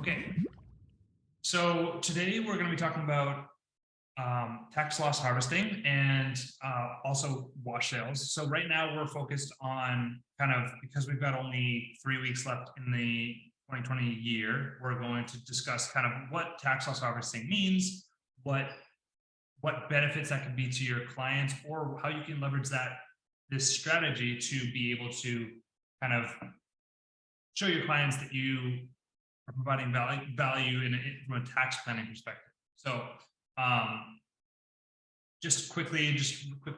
Okay, so today we're going to be talking about tax loss harvesting and also wash sales. So right now we're focused on because we've got only 3 weeks left in the 2020 year, we're going to discuss kind of what tax loss harvesting means, what benefits that could be to your clients, or how you can leverage this strategy to be able to kind of show your clients that you are providing value from a tax planning perspective. So just a quick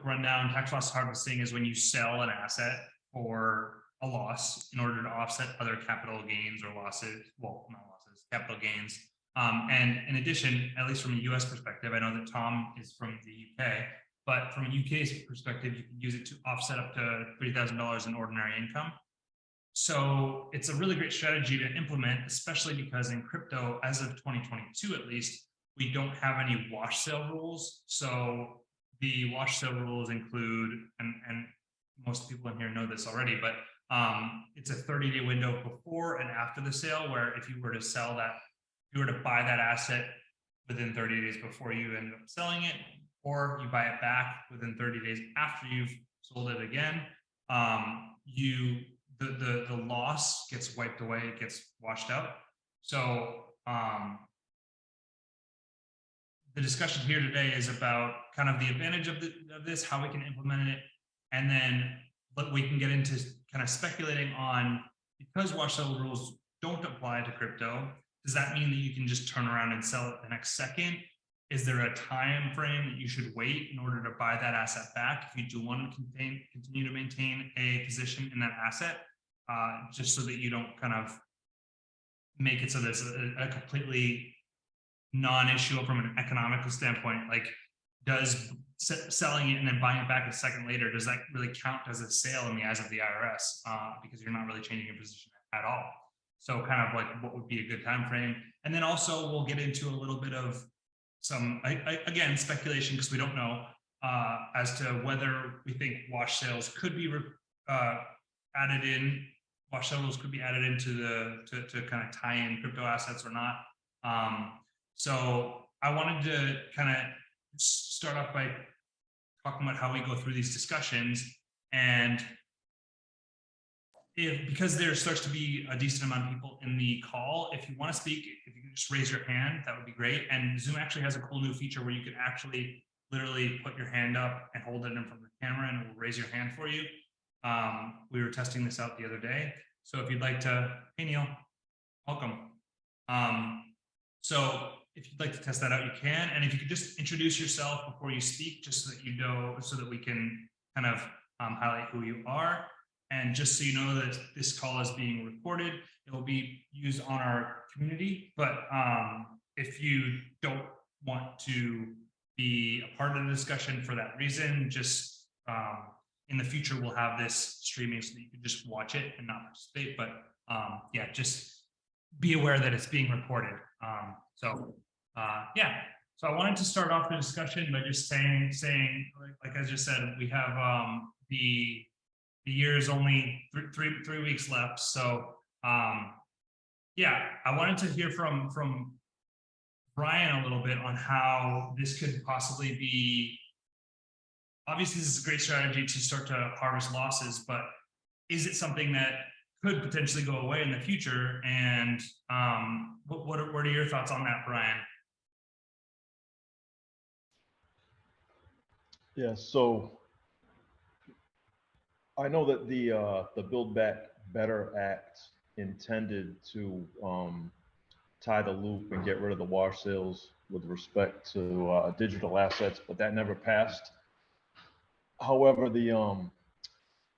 rundown. Tax loss harvesting is when you sell an asset for a loss in order to offset other capital gains or losses. Well, not losses, capital gains. And in addition, at least from a US perspective, I know that Tom is from the UK, but from a UK perspective, you can use it to offset up to $30,000 in ordinary income. So it's a really great strategy to implement, especially because in crypto, as of 2022 at least, we don't have any wash sale rules. So the wash sale rules include, and most people in here know this already, but it's a 30-day window before and after the sale, where if you were to sell that, if you were to buy that asset within 30 days before you end up selling it, or you buy it back within 30 days after you've sold it again, the loss gets wiped away, it gets washed up. So the discussion here today is about kind of the advantage of this, how we can implement it, and then we can get into kind of speculating on, because wash sale rules don't apply to crypto, does that mean that you can just turn around and sell it the next second? Is there a time frame that you should wait in order to buy that asset back if you do want to continue to maintain a position in that asset, just so that you don't kind of make it so that it's a completely non-issue from an economical standpoint? Like, does selling it and then buying it back a second later, does that really count as a sale in the eyes of the IRS? Because you're not really changing your position at all. So kind of like, what would be a good time frame? And then also we'll get into a little bit of some, again, speculation, because we don't know, as to whether we think wash sales could be added in. Wash sales could be added into to kind of tie in crypto assets or not. So I wanted to kind of start off by talking about how we go through these discussions, and because there starts to be a decent amount of people in the call, if you want to speak, if you can just raise your hand, that would be great. And Zoom actually has a cool new feature where you can actually literally put your hand up and hold it in front of the camera, and it will raise your hand for you. We were testing this out the other day. So if you'd like to, hey Neil, welcome. So if you'd like to test that out, you can. And if you could just introduce yourself before you speak, just so that you know, so that we can kind of highlight who you are. And just so you know that this call is being recorded, it will be used on our community. But if you don't want to be a part of the discussion for that reason, just in the future, we'll have this streaming so that you can just watch it and not participate. But yeah, just be aware that it's being recorded. Yeah. So I wanted to start off the discussion by just saying, like I just said, we have the year is only three weeks left. So yeah, I wanted to hear from Brian a little bit on how this could possibly be. Obviously, this is a great strategy to start to harvest losses, but is it something that could potentially go away in the future? And what are your thoughts on that, Brian? Yeah, so I know that the Build Back Better Act intended to tie the loop and get rid of the wash sales with respect to digital assets, but that never passed. However,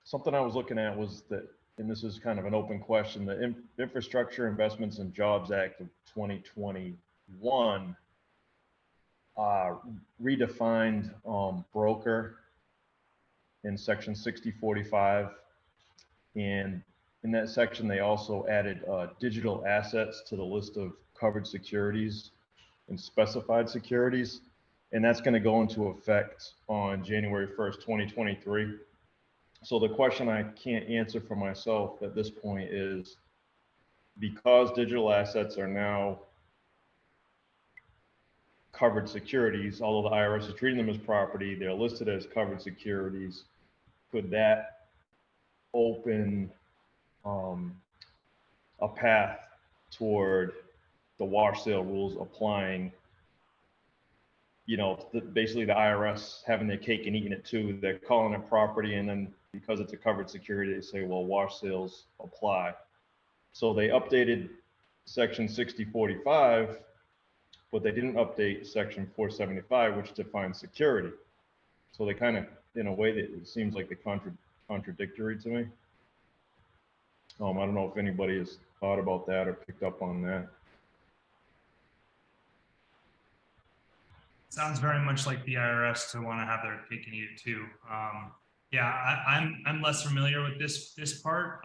something I was looking at was that, and this is kind of an open question, the Infrastructure Investments and Jobs Act of 2021 redefined broker in section 6045, and in that section they also added digital assets to the list of covered securities and specified securities, and that's going to go into effect on January 1st, 2023. So the question I can't answer for myself at this point is, because digital assets are now covered securities, although the IRS is treating them as property, they're listed as covered securities. Could that open a path toward the wash sale rules applying, basically the IRS having their cake and eating it too? They're calling it property, and then because it's a covered security, they say, well, wash sales apply. So they updated section 6045, but they didn't update section 475, which defines security. So they kind of, in a way, that it seems like they're contradictory to me. I don't know if anybody has thought about that or picked up on that. Sounds very much like the IRS to want to have their cake and eat it too. Yeah, I'm less familiar with this part,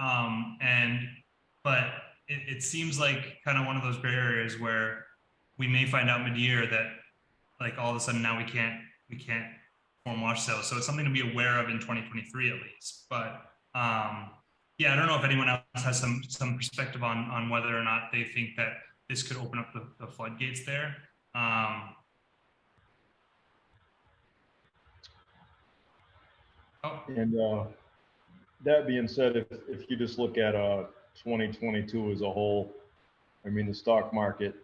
but it seems like kind of one of those gray areas where we may find out mid-year that like all of a sudden now we can't perform wash sales. So it's something to be aware of in 2023 at least. But yeah, I don't know if anyone else has some perspective on whether or not they think that this could open up the floodgates there. And that being said, if you just look at 2022 as a whole, I mean, the stock market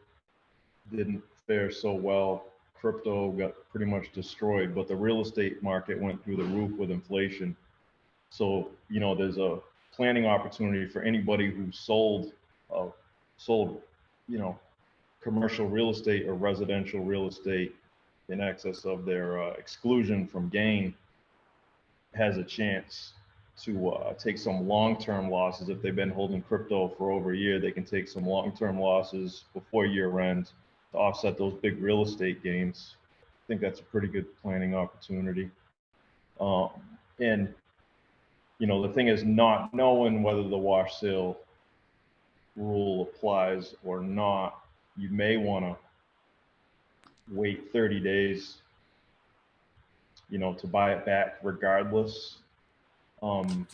didn't fare so well. Crypto got pretty much destroyed, but the real estate market went through the roof with inflation. So, there's a planning opportunity for anybody who sold, commercial real estate or residential real estate in excess of their exclusion from gain, has a chance to take some long-term losses. If they've been holding crypto for over a year, they can take some long-term losses before year end to offset those big real estate gains. I think that's a pretty good planning opportunity. And the thing is, not knowing whether the wash sale rule applies or not, you may want to wait 30 days to buy it back regardless. And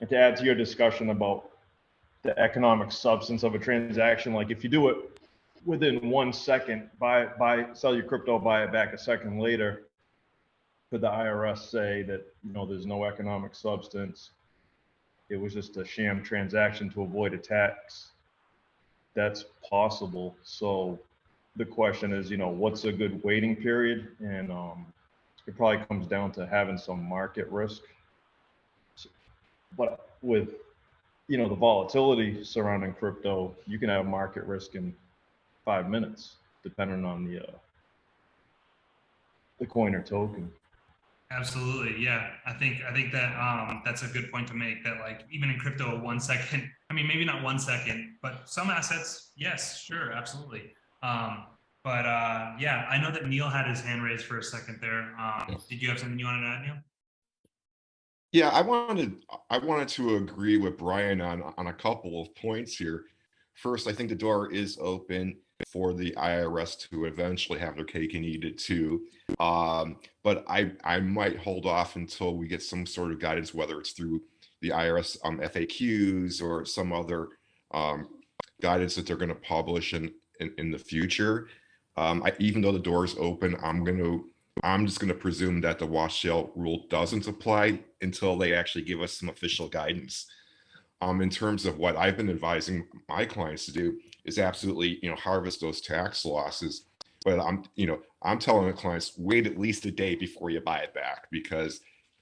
to add to your discussion about the economic substance of a transaction, like if you do it within 1 second, sell your crypto, buy it back a second later, could the IRS say that, there's no economic substance, it was just a sham transaction to avoid a tax? That's possible. So the question is, what's a good waiting period? And it probably comes down to having some market risk. But with, the volatility surrounding crypto, you can have market risk in 5 minutes, depending on the coin or token. Absolutely. Yeah. I think that that's a good point to make, that like even in crypto, 1 second, I mean, maybe not 1 second, but some assets, yes, sure. Absolutely. But yeah, I know that Neil had his hand raised for a second there. Did you have something you wanted to add, Neil? Yeah, I wanted to agree with Brian on a couple of points here. First, I think the door is open for the IRS to eventually have their cake and eat it too. But I might hold off until we get some sort of guidance, whether it's through the IRS FAQs or some other guidance that they're going to publish in the future. Even though the door is open, I'm just going to presume that the wash sale rule doesn't apply until they actually give us some official guidance. In terms of what I've been advising my clients to do is absolutely, harvest those tax losses. But I'm telling the clients, wait at least a day before you buy it back, because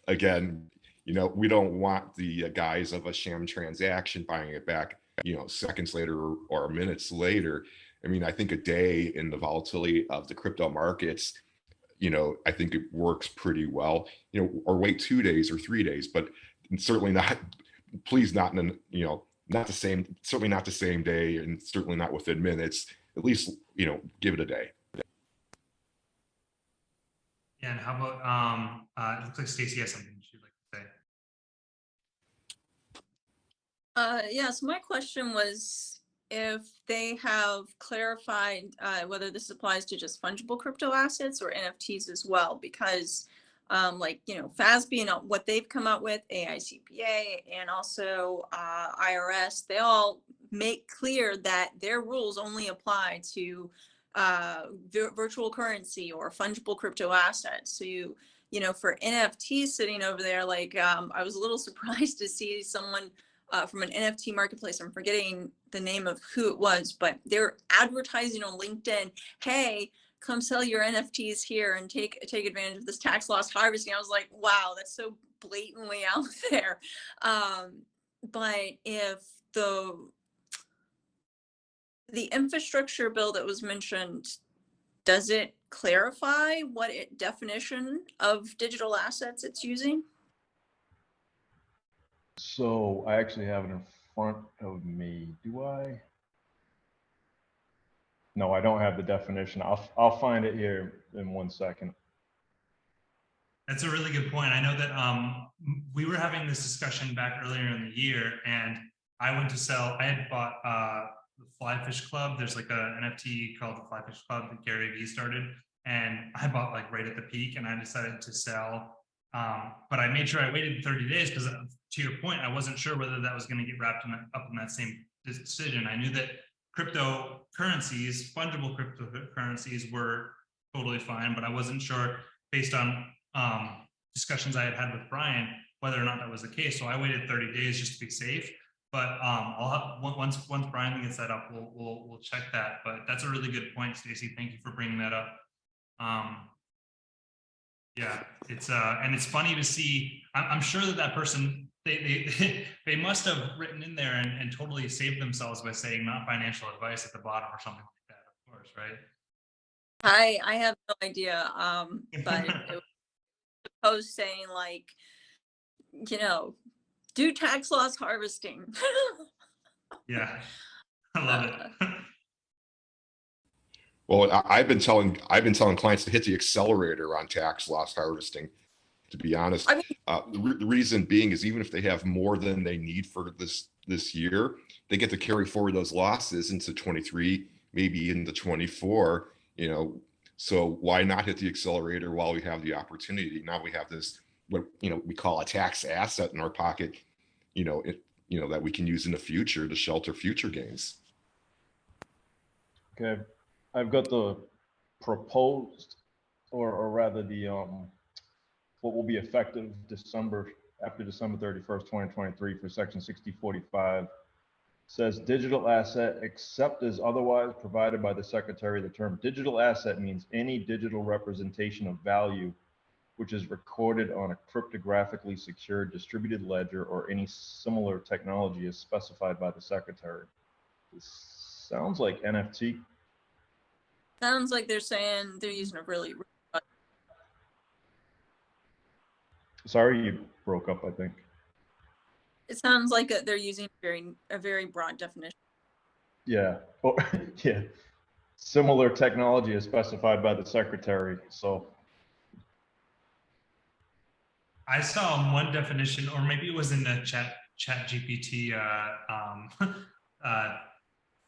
again, we don't want the guise of a sham transaction buying it back, seconds later or minutes later. I mean, I think a day in the volatility of the crypto markets, I think it works pretty well, or wait 2 days or 3 days, but certainly not, please not, not the same, certainly not the same day, and certainly not within minutes. At least, give it a day. Yeah, and how about, it looks like Stacey has something she'd like to say. Yeah, so my question was if they have clarified whether this applies to just fungible crypto assets or NFTs as well, because FASB and what they've come out with, AICPA, and also IRS, they all make clear that their rules only apply to virtual currency or fungible crypto assets. So you know, for NFTs sitting over there, like I was a little surprised to see someone from an NFT marketplace. I'm forgetting the name of who it was, but they're advertising on LinkedIn, hey, come sell your NFTs here and take advantage of this tax loss harvesting. I was like, wow, that's so blatantly out there. But if the infrastructure bill that was mentioned, does it clarify what definition of digital assets it's using? So I actually have it in front of me. Do I? No, I don't have the definition. I'll find it here in 1 second. That's a really good point. I know that we were having this discussion back earlier in the year, and I went to sell. I had bought the Flyfish Club. There's like an NFT called the Flyfish Club that Gary Vee started, and I bought like right at the peak, and I decided to sell. But I made sure I waited 30 days because, to your point, I wasn't sure whether that was going to get wrapped up in that same decision. I knew that cryptocurrencies, fungible cryptocurrencies, were totally fine, but I wasn't sure, based on discussions I had with Brian, whether or not that was the case. So I waited 30 days just to be safe. But I'll have, once Brian gets that up, we'll check that. But that's a really good point, Stacey. Thank you for bringing that up. Yeah, it's and it's funny to see. I'm sure that person they must have written in there and totally saved themselves by saying not financial advice at the bottom or something like that. Of course, right? I have no idea. But it was a post saying like, you know, do tax loss harvesting. Yeah, I love it. Well, I've been telling clients to hit the accelerator on tax loss harvesting. To be honest, I mean, the reason being is even if they have more than they need for this year, they get to carry forward those losses into 23, maybe into 24. You know, so why not hit the accelerator while we have the opportunity? Now we have this, what we call a tax asset in our pocket. That we can use in the future to shelter future gains. Okay, I've got the proposed, or rather the what will be effective after December 31st, 2023 for Section 6045. Says digital asset, except as otherwise provided by the Secretary. The term digital asset means any digital representation of value which is recorded on a cryptographically secured distributed ledger or any similar technology as specified by the Secretary. This sounds like NFT. sounds like they're saying they're using a really. Sorry, you broke up, I think. It sounds like they're using a very broad definition. Yeah, yeah. Similar technology as specified by the Secretary. So I saw one definition, or maybe it was in the chat GPT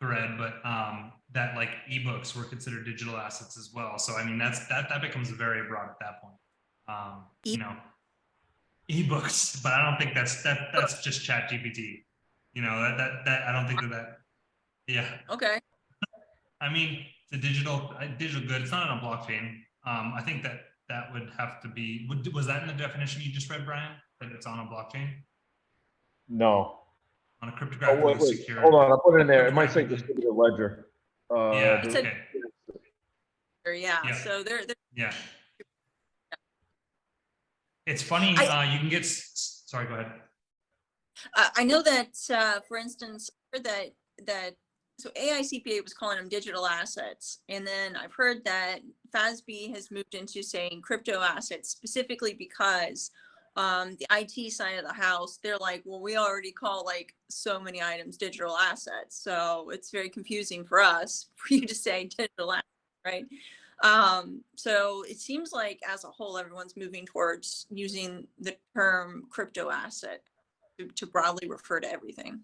thread, but that like ebooks were considered digital assets as well. So I mean, that becomes very broad at that point. Ebooks, but I don't think that's just chat GPT. That I don't think that. Yeah. Okay. I mean, it's a digital good. It's not on a blockchain. I think that would have to be. Was that in the definition you just read, Brian? That it's on a blockchain? no. On a cryptographically secure. Hold on, I'll put it in there. It might say distributed ledger. Yeah. Okay. Yeah. So they're. Yeah. It's funny. You can get. Sorry. Go ahead. I know that, for instance, that so AICPA was calling them digital assets, and then I've heard that FASB has moved into saying crypto assets specifically because the IT side of the house, they're like, well, we already call like so many items digital assets, so it's very confusing for us for you to say digital assets, right? So it seems like as a whole, everyone's moving towards using the term crypto asset to broadly refer to everything.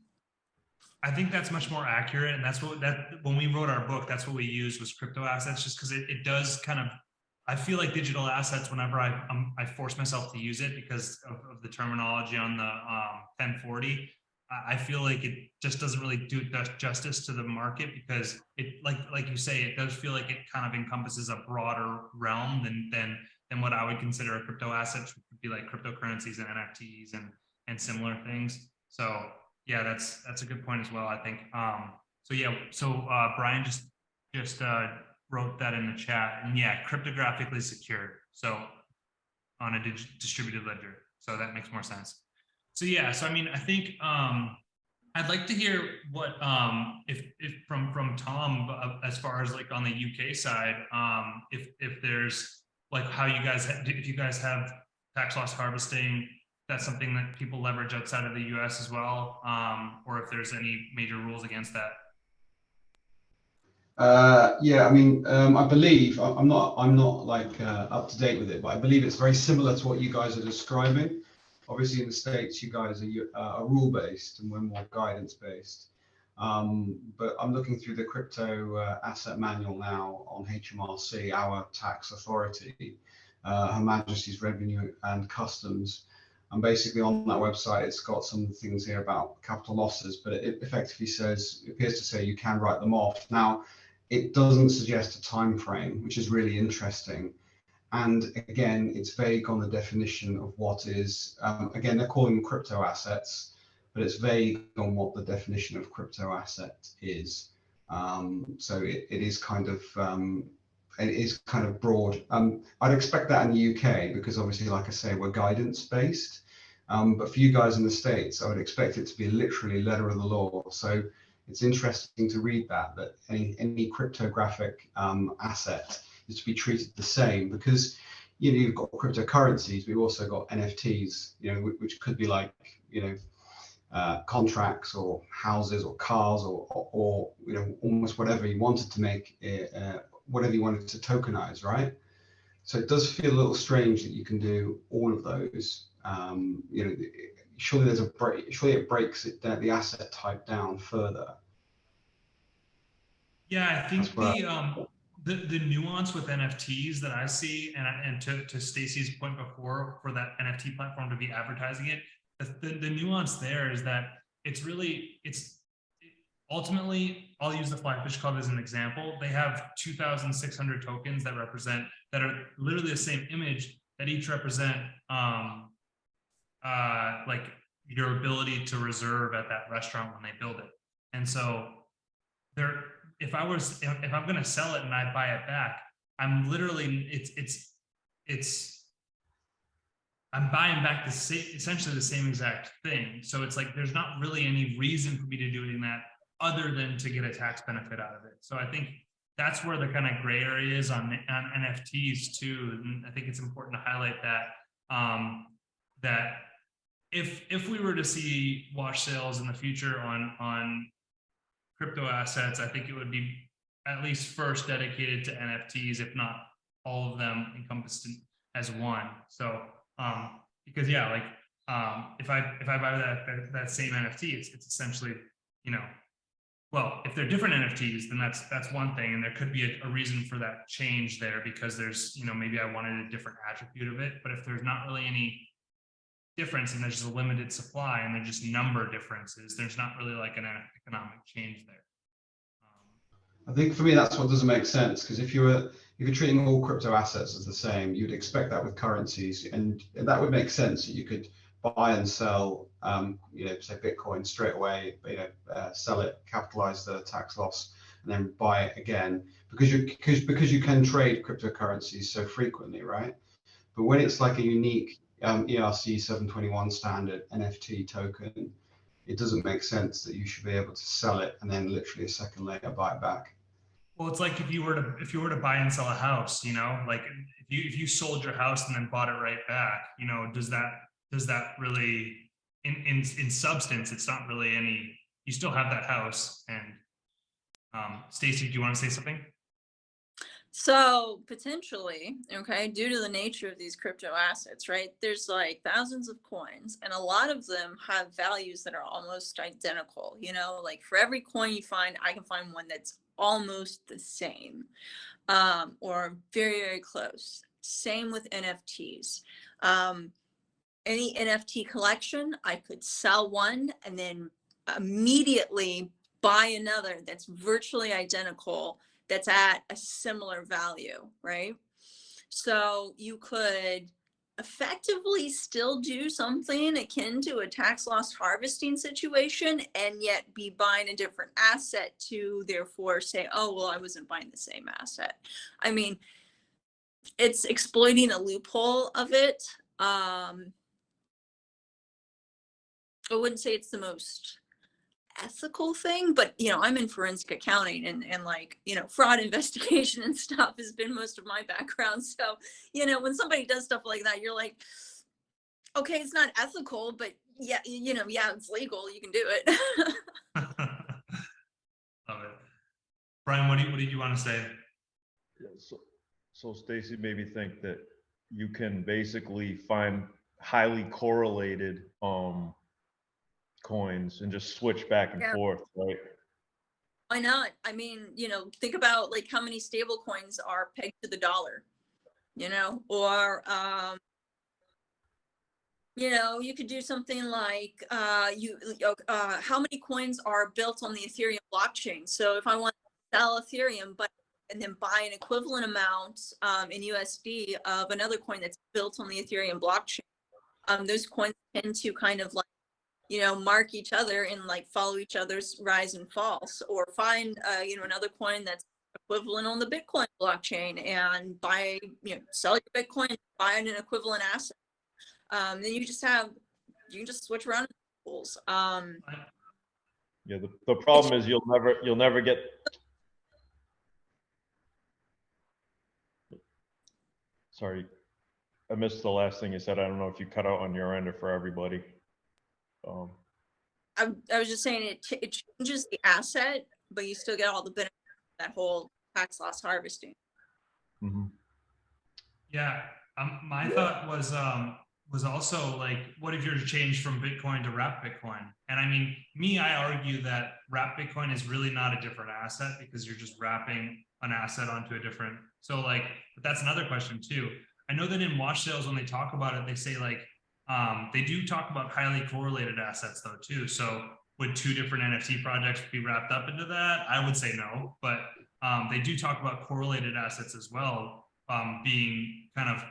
I think that's much more accurate, and that's when we wrote our book, that's what we used was crypto assets, just because it does kind of. I feel like digital assets whenever I force myself to use it because of the terminology on the 1040. I feel like it just doesn't really do justice to the market, because it, like you say, it does feel like it kind of encompasses a broader realm than what I would consider a crypto asset, which would be like cryptocurrencies and NFTs and similar things. So yeah, that's a good point as well, I think. So yeah, so Brian just wrote that in the chat, and yeah, cryptographically secured. So on a distributed ledger. So that makes more sense. So yeah, so I mean, I think I'd like to hear what if from Tom as far as like on the UK side, if there's like how you guys if you guys have tax loss harvesting, that's something that people leverage outside of the US as well, or if there's any major rules against that. Yeah, I mean, I believe I'm not like up to date with it, but I believe it's very similar to what you guys are describing. Obviously, in the States, you guys are rule based, and we're more guidance based. But I'm looking through the crypto asset manual now on HMRC, our tax authority, Her Majesty's Revenue and Customs. And basically on that website, it's got some things here about capital losses, but it effectively appears to say you can write them off. Now, it doesn't suggest a time frame, which is really interesting. And again, it's vague on the definition of what is, again, they're calling them crypto assets, but it's vague on what the definition of crypto asset is. So it is kind of broad. I'd expect that in the UK, because obviously, like I say, we're guidance based. But for you guys in the States, I would expect it to be literally letter of the law. So it's interesting to read that any cryptographic asset is to be treated the same, because you've got cryptocurrencies, but you've also got NFTs, which could be like contracts or houses or cars or almost whatever you wanted to make, whatever you wanted to tokenize, right? So it does feel a little strange that you can do all of those. Surely there's surely it breaks it down, the asset type down further. Yeah, I think the nuance with NFTs that I see, and to Stacey's point before, for that NFT platform to be advertising it, the nuance there is that ultimately, I'll use the Flyfish Club as an example. They have 2,600 tokens that are literally the same image, that each represent like your ability to reserve at that restaurant when they build it. And so if I'm going to sell it and I buy it back, I'm literally, I'm buying back essentially the same exact thing. So it's like, there's not really any reason for me to doing that other than to get a tax benefit out of it. So I think that's where the kind of gray area is on NFTs too. And I think it's important to highlight that, that if we were to see wash sales in the future on crypto assets, I think it would be at least first dedicated to NFTs, if not all of them encompassed as one. So because yeah, like if I buy that same NFT, it's essentially, well, if they're different NFTs, then that's one thing, and there could be a reason for that change there, because there's, maybe I wanted a different attribute of it. But if there's not really any difference and there's just a limited supply and they're just number differences, there's not really like an economic change there. I think for me, that's what doesn't make sense, because if you're treating all crypto assets as the same, you'd expect that with currencies, and that would make sense that you could buy and sell, say Bitcoin straight away, sell it, capitalize the tax loss, and then buy it again, because you can trade cryptocurrencies so frequently, right? But when it's like a unique ERC 721 standard NFT token, it doesn't make sense that you should be able to sell it and then literally a second later buy it back. Well, it's like if you were to buy and sell a house, like if you sold your house and then bought it right back, does that really in substance, it's not really any, you still have that house. And Stacey, do you want to say something? So potentially, okay, due to the nature of these crypto assets, right, there's like thousands of coins, and a lot of them have values that are almost identical. Like for every coin you find, I can find one that's almost the same, or very, very close. Same with NFTs. Any NFT collection, I could sell one and then immediately buy another that's virtually identical, that's at a similar value, right? So you could effectively still do something akin to a tax loss harvesting situation and yet be buying a different asset to therefore say, oh, well, I wasn't buying the same asset. I mean, it's exploiting a loophole of it. I wouldn't say it's the most ethical thing, but I'm in forensic accounting and like, fraud investigation and stuff has been most of my background. So, when somebody does stuff like that, you're like, okay, it's not ethical, but yeah, yeah, it's legal. You can do it. Love it. Brian, what did you want to say? Yeah, so Stacey made me think that you can basically find highly correlated coins and just switch back and forth, right? Why not? I mean, think about like how many stable coins are pegged to the dollar, or you could do something like how many coins are built on the Ethereum blockchain. So if I want to sell Ethereum, and then buy an equivalent amount in USD of another coin that's built on the Ethereum blockchain, those coins tend to kind of like, mark each other and like follow each other's rise and falls, or find, another coin that's equivalent on the Bitcoin blockchain and buy, sell your Bitcoin, buy an equivalent asset. Then you can just switch around pools. Yeah, the problem is you'll never get. Sorry, I missed the last thing you said. I don't know if you cut out on your end or for everybody. I was just saying it changes the asset, but you still get all the benefits of that whole tax loss harvesting. Mm-hmm. Yeah, my thought was also like, what if you're to change from Bitcoin to wrapped Bitcoin? And I mean, I argue that wrapped Bitcoin is really not a different asset because you're just wrapping an asset onto a different. So like, but that's another question too. I know that in wash sales, when they talk about it, they say like, they do talk about highly correlated assets though too. So would two different NFT projects be wrapped up into that? I would say no, but they do talk about correlated assets as well, being kind of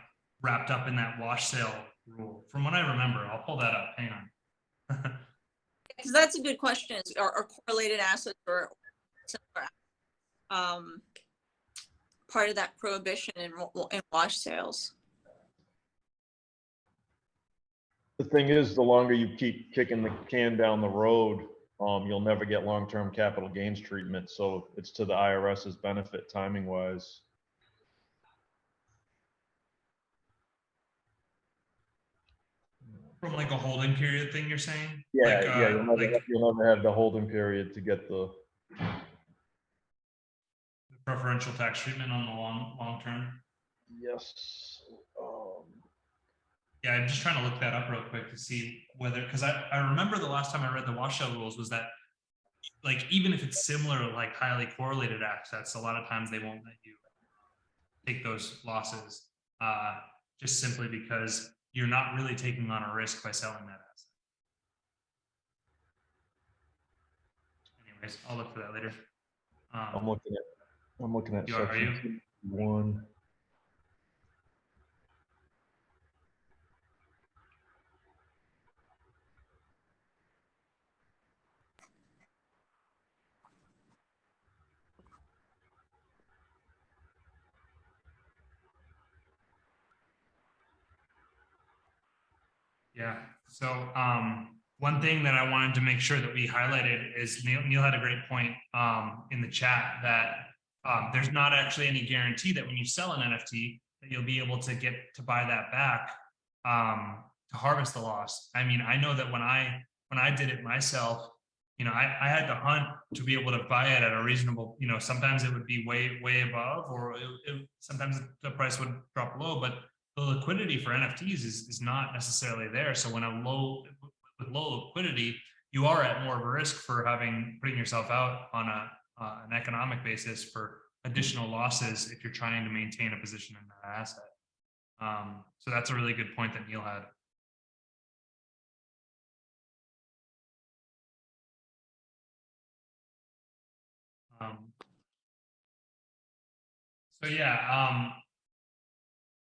wrapped up in that wash sale rule. From what I remember, I'll pull that up. Hang on. Because that's a good question. Are correlated assets or part of that prohibition in wash sales? The thing is, the longer you keep kicking the can down the road, you'll never get long-term capital gains treatment. So it's to the IRS's benefit timing wise. From like a holding period thing, you're saying? Yeah, like, yeah. You'll never have the holding period to get the preferential tax treatment on the long term. Yes. Yeah, I'm just trying to look that up real quick to see whether, because I remember the last time I read the wash sale rules was that, like, even if it's similar, like highly correlated assets, a lot of times they won't let you take those losses, just simply because you're not really taking on a risk by selling that asset. Anyways, I'll look for that later. I'm looking at section 1. Yeah. So one thing that I wanted to make sure that we highlighted is Neil had a great point in the chat that there's not actually any guarantee that when you sell an NFT that you'll be able to get to buy that back to harvest the loss. I mean, I know that when I did it myself, I had to hunt to be able to buy it at a reasonable, sometimes it would be way above, or sometimes the price would drop low, but the liquidity for NFTs is not necessarily there. So when with low liquidity, you are at more of a risk for putting yourself out on an economic basis for additional losses if you're trying to maintain a position in that asset. So that's a really good point that Neil had. So yeah,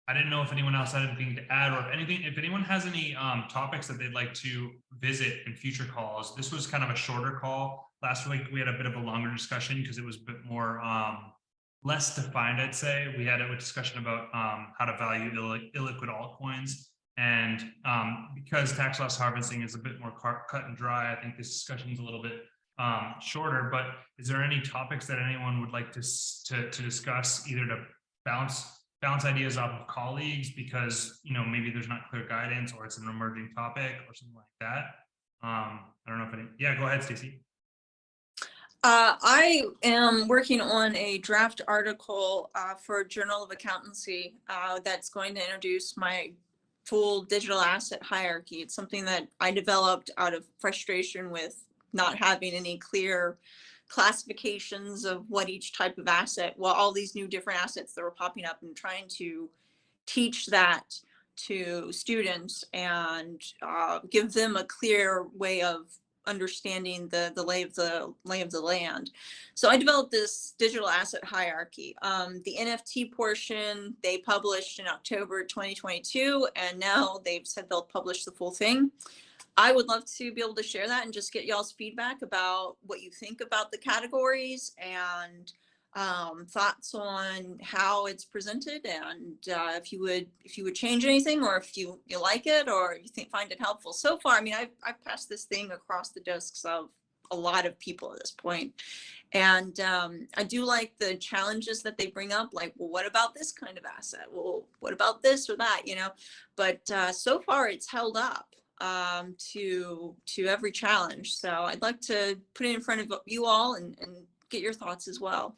I didn't know if anyone else had anything to add, or if anyone has any topics that they'd like to visit in future calls. This was kind of a shorter call. Last week we had a bit of a longer discussion because it was a bit more less defined, I'd say. We had a discussion about how to value illiquid altcoins. And because tax loss harvesting is a bit more cut and dry, I think this discussion is a little bit shorter. But is there any topics that anyone would like to discuss, either to bounce ideas off of colleagues because, you know, maybe there's not clear guidance, or it's an emerging topic or something like that? I don't know if yeah, go ahead, Stacey. I am working on a draft article for Journal of Accountancy that's going to introduce my full digital asset hierarchy. It's something that I developed out of frustration with not having any clear classifications of what each type of asset, well, all these new different assets that were popping up, and trying to teach that to students and give them a clear way of understanding the lay of the land. So I developed this digital asset hierarchy. The NFT portion they published in October 2022, and now they've said they'll publish the full thing. I would love to be able to share that and just get y'all's feedback about what you think about the categories, and thoughts on how it's presented, and if you would change anything, or if you like it, or if you find it helpful. So far, I mean, I've passed this thing across the desks of a lot of people at this point, and I do like the challenges that they bring up, like, well, what about this kind of asset? Well, what about this or that? You know, but so far it's held up to every challenge. So I'd like to put it in front of you all and get your thoughts as well.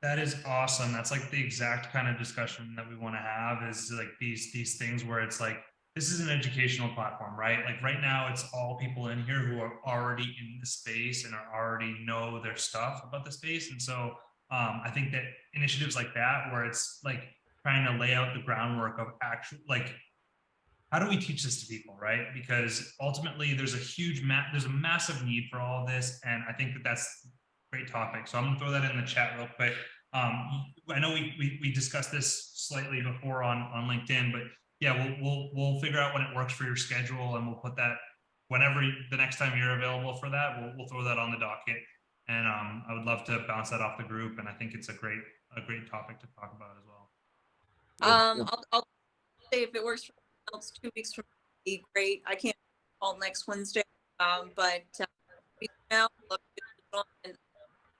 That is awesome. That's like the exact kind of discussion that we want to have, is like these things where it's like, this is an educational platform, right? Like right now it's all people in here who are already in the space and already know their stuff about the space. And so I think that initiatives like that, where it's like trying to lay out the groundwork of actual, like, how do we teach this to people, right? Because ultimately there's a massive need for all of this. And I think that that's a great topic. So I'm gonna throw that in the chat real quick. I know we discussed this slightly before on LinkedIn, but yeah, we'll figure out when it works for your schedule, and we'll put that whenever the next time you're available for that, we'll throw that on the docket. And I would love to bounce that off the group. And I think it's a great topic to talk about as well. I'll say if it works for else 2 weeks from now, be great. I can't call next Wednesday, but now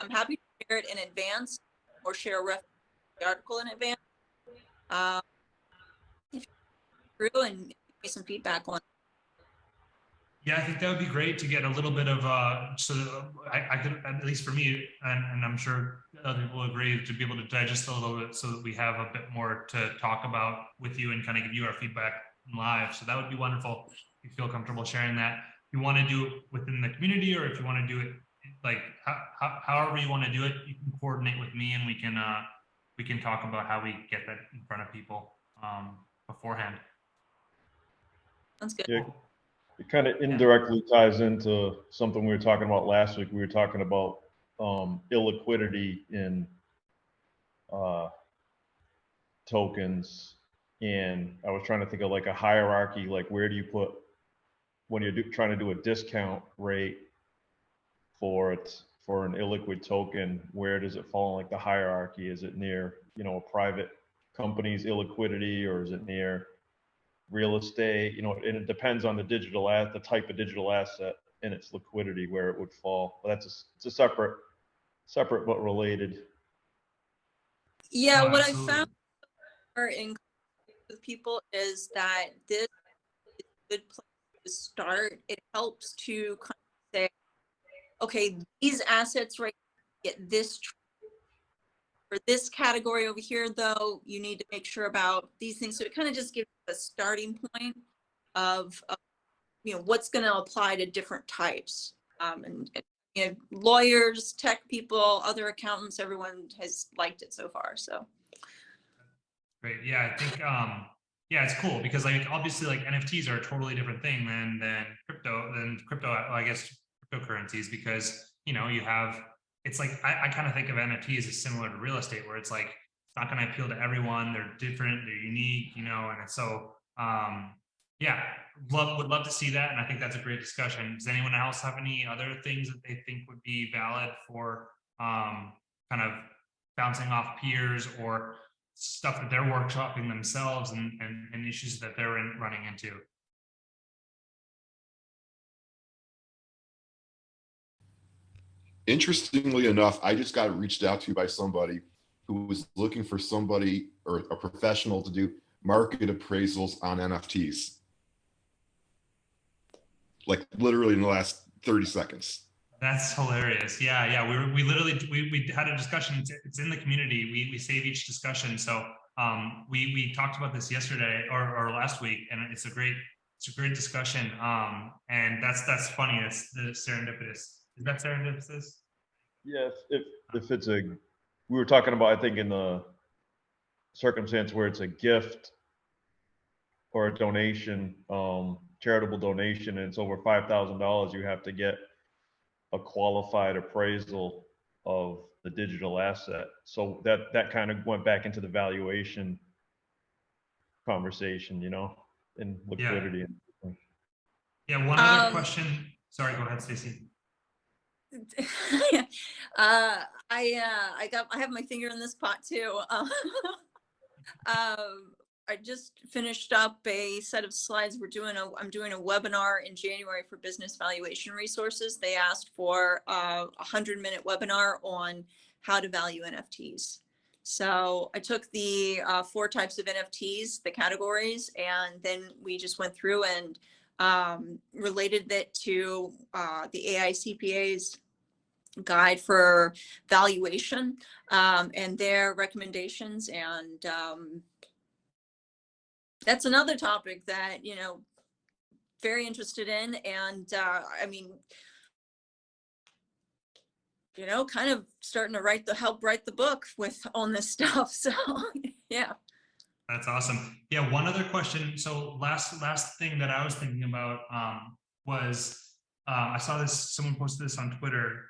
I'm happy to share it in advance, or share a reference to the article in advance. If you're through, and give me some feedback on it. Yeah, I think that would be great to get a little bit of so I could, at least for me, and I'm sure other people agree, to be able to digest a little bit, so that we have a bit more to talk about with you and kind of give you our feedback live. So that would be wonderful if you feel comfortable sharing that. If you want to do it within the community, or if you want to do it like however you want to do it, you can coordinate with me, and we can talk about how we get that in front of people beforehand. Sounds good. Yeah, it kind of indirectly ties into something we were talking about last week. We were talking about illiquidity in tokens. And I was trying to think of like a hierarchy, like where do you put, when you're trying to do a discount rate for an illiquid token, where does it fall in like the hierarchy? Is it near, you know, a private company's illiquidity, or is it near real estate? You know, and it depends on the type of digital asset and its liquidity where it would fall. But it's a separate but related. Yeah, Oh, what absolutely. I found in with people is that this is a good place to start. It helps to kind of say, okay, these assets right get this for this category over here, though, you need to make sure about these things. So it kind of just gives a starting point of you know, what's going to apply to different types. And you know, lawyers, tech people, other accountants, everyone has liked it so far. So great. Yeah, I think yeah, it's cool because like obviously like NFTs are a totally different thing than crypto, I guess cryptocurrencies, because you know you have it's like, I kind of think of NFTs as similar to real estate, where it's like, it's not going to appeal to everyone. They're different, they're unique, you know, and it's so, yeah, would love to see that. And I think that's a great discussion. Does anyone else have any other things that they think would be valid for kind of bouncing off peers or stuff that they're workshopping themselves and issues that they're running into? Interestingly enough, I just got reached out to by somebody who was looking for somebody or a professional to do market appraisals on NFTs. Like literally in the last 30 seconds. That's hilarious. Yeah. We literally, we had a discussion. It's in the community. We save each discussion. So we talked about this yesterday or last week, and it's a great discussion. And that's funny. That's the serendipitous. Is that serendipitous? Yes, if it's we were talking about, I think, in the circumstance where it's a gift or a donation, charitable donation, and it's over $5,000, you have to get a qualified appraisal of the digital asset. So that kind of went back into the valuation conversation, you know, and liquidity. Yeah. One other question. Sorry, go ahead, Stacey. I have my finger in this pot too. I just finished up a set of slides. I'm doing a webinar in January for business valuation resources. They asked for a 100-minute webinar on how to value NFTs. So I took the 4 types of NFTs, the categories, and then we just went through and related that to the AICPA's guide for valuation and their recommendations. And that's another topic that, you know, very interested in. And I mean, you know, kind of starting to help write the book on this stuff. So yeah. That's awesome. Yeah, one other question. So last thing that I was thinking about was I saw this, someone posted this on Twitter.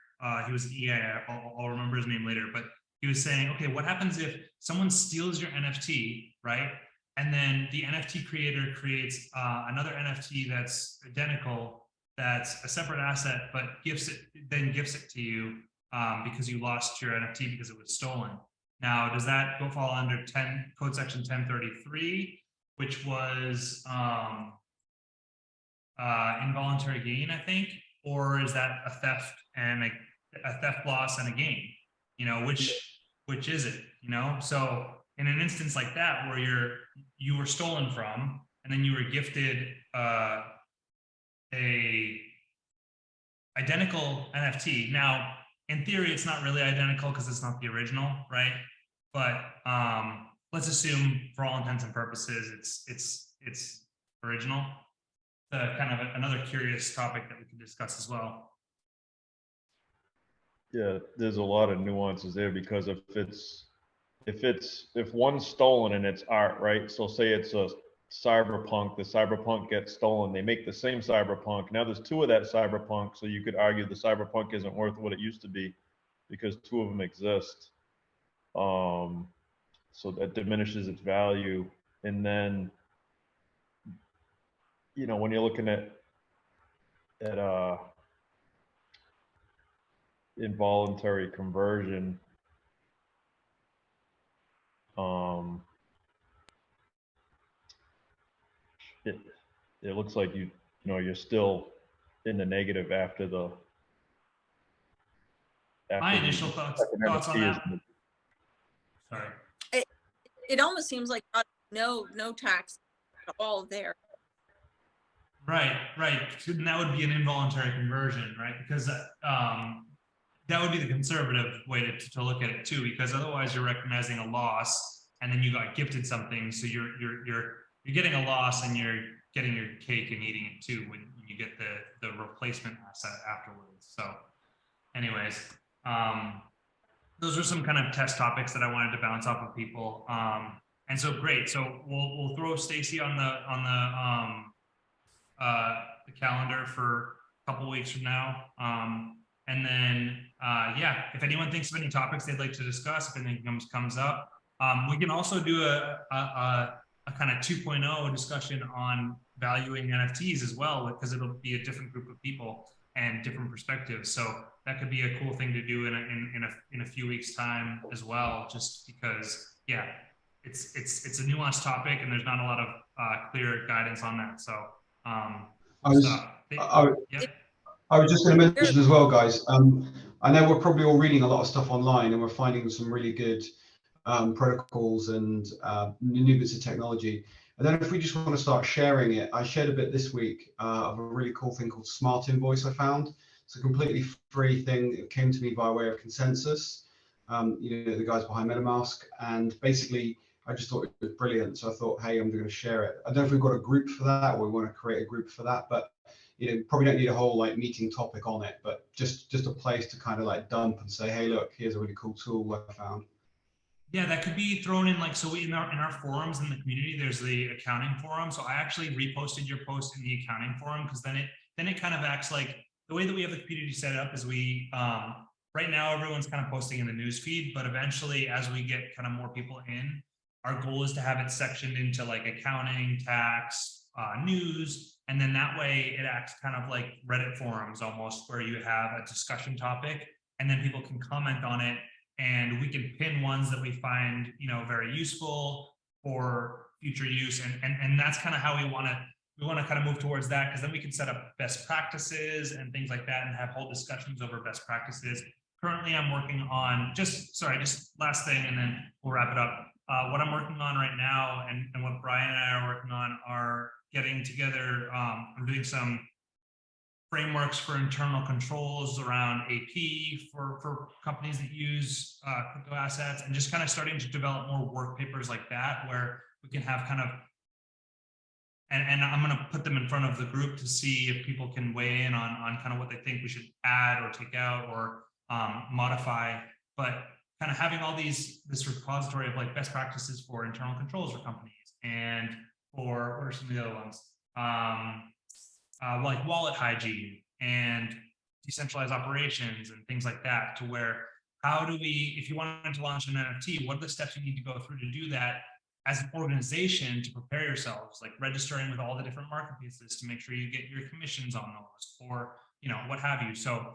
He was EA, I'll remember his name later, but he was saying, okay, what happens if someone steals your NFT, right? And then the NFT creator creates another NFT that's identical, that's a separate asset, but gifts it to you because you lost your NFT because it was stolen. Now, does that fall under code section 1033, which was involuntary gain, I think, or is that a theft and a theft loss and a gain? You know, which is it? You know, so in an instance like that where you were stolen from and then you were gifted a identical NFT. Now, in theory, it's not really identical because it's not the original, right? But let's assume, for all intents and purposes, it's original. Kind of another curious topic that we could discuss as well. Yeah, there's a lot of nuances there, because if one's stolen and it's art, right? So say it's a cyberpunk, the cyberpunk gets stolen, they make the same cyberpunk. Now there's 2 of that cyberpunk, so you could argue the cyberpunk isn't worth what it used to be because 2 of them exist. So that diminishes its value. And then, you know, when you're looking at involuntary conversion, it looks like you know you're still in the negative after the. My initial thoughts on that. Sorry. It almost seems like no tax at all there. Right. And that would be an involuntary conversion, right? Because that would be the conservative way to look at it too, because otherwise you're recognizing a loss and then you got gifted something, so you're getting a loss and you're getting your cake and eating it too when you get the replacement asset afterwards. So, anyways, those are some kind of test topics that I wanted to bounce off of people. And so great. So we'll throw Stacey on the calendar for a couple weeks from now. And then yeah, if anyone thinks of any topics they'd like to discuss, if anything comes up, we can also do a kind of 2.0 discussion on valuing NFTs as well, because it'll be a different group of people and different perspectives. So that could be a cool thing to do in a few weeks' time as well, just because, yeah, it's a nuanced topic and there's not a lot of clear guidance on that. So I was just going to mention as well, guys. I know we're probably all reading a lot of stuff online, and we're finding some really good protocols and new bits of technology. And then if we just want to start sharing it, I shared a bit this week of a really cool thing called Smart Invoice I found. It's a completely free thing. It came to me by way of consensus, the guys behind MetaMask. And basically, I just thought it was brilliant. So I thought, hey, I'm going to share it. I don't know if we've got a group for that, or we want to create a group for that, but probably don't need a whole meeting topic on it, but just a place to kind of dump and say, hey, look, here's a really cool tool I found. Yeah, that could be thrown in so in our forums in the community, there's the accounting forum. So I actually reposted your post in the accounting forum, because then it kind of acts like the way that we have the community set up is we right now everyone's kind of posting in the news feed, but eventually as we get kind of more people in, our goal is to have it sectioned into accounting, tax, news, and then that way it acts kind of like Reddit forums almost, where you have a discussion topic and then people can comment on it. And we can pin ones that we find, very useful for future use. And that's kind of how we want to kind of move towards that, because then we can set up best practices and things like that and have whole discussions over best practices. Currently, I'm working on just last thing, and then we'll wrap it up. What I'm working on right now and what Brian and I are working on are getting together. I'm doing some frameworks for internal controls around AP for companies that use crypto assets, and just kind of starting to develop more work papers like that, where we can have kind of, and I'm going to put them in front of the group to see if people can weigh in on kind of what they think we should add or take out or modify, but kind of having all this repository of best practices for internal controls for companies, and for what are some of the other ones? Like wallet hygiene and decentralized operations and things like that, to where how do we, if you wanted to launch an NFT, what are the steps you need to go through to do that as an organization to prepare yourselves, registering with all the different marketplaces to make sure you get your commissions on those, or what have you. So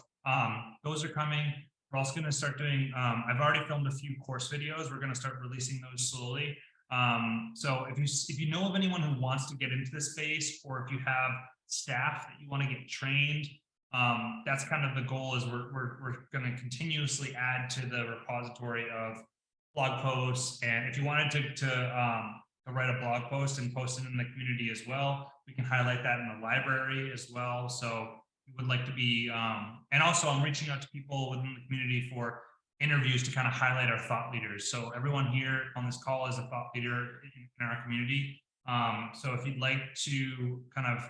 those are coming. We're also going to start doing, I've already filmed a few course videos. We're going to start releasing those slowly. So if you know of anyone who wants to get into this space, or if you have staff that you want to get trained, that's kind of the goal. Is we're going to continuously add to the repository of blog posts, and if you wanted to write a blog post and post it in the community as well, we can highlight that in the library as well. So we would like to be, and also I'm reaching out to people within the community for interviews to kind of highlight our thought leaders. So everyone here on this call is a thought leader in our community. So if you'd like to kind of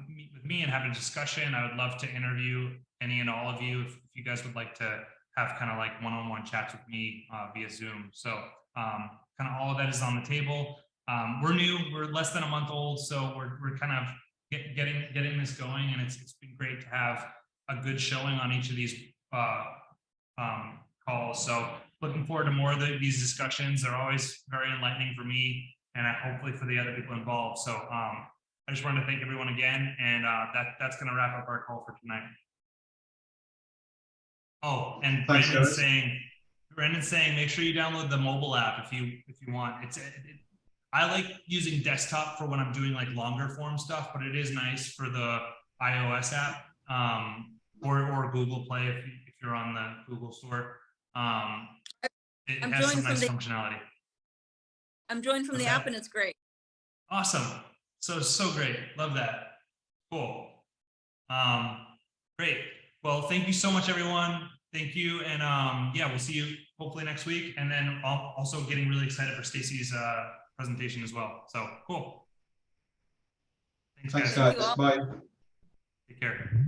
meet with me and have a discussion, I would love to interview any and all of you if you guys would like to have kind of one-on-one chats with me via Zoom. So kind of all of that is on the table. We're new, we're less than a month old, so we're kind of getting this going, and it's been great to have a good showing on each of these calls. So looking forward to more of these discussions. They're always very enlightening for me, and hopefully for the other people involved. So I just wanted to thank everyone again, and that's going to wrap up our call for tonight. Oh, and Brandon's saying, make sure you download the mobile app if you want. I like using desktop for when I'm doing longer form stuff, but it is nice for the iOS app or Google Play if you're on the Google store. It has some nice functionality. I'm joined from the app, and it's great. Awesome. So great. Love that. Cool. Great. Well, thank you so much, everyone. Thank you. And yeah, we'll see you hopefully next week. And then also getting really excited for Stacey's presentation as well. So cool. Thanks guys. Bye. Take care.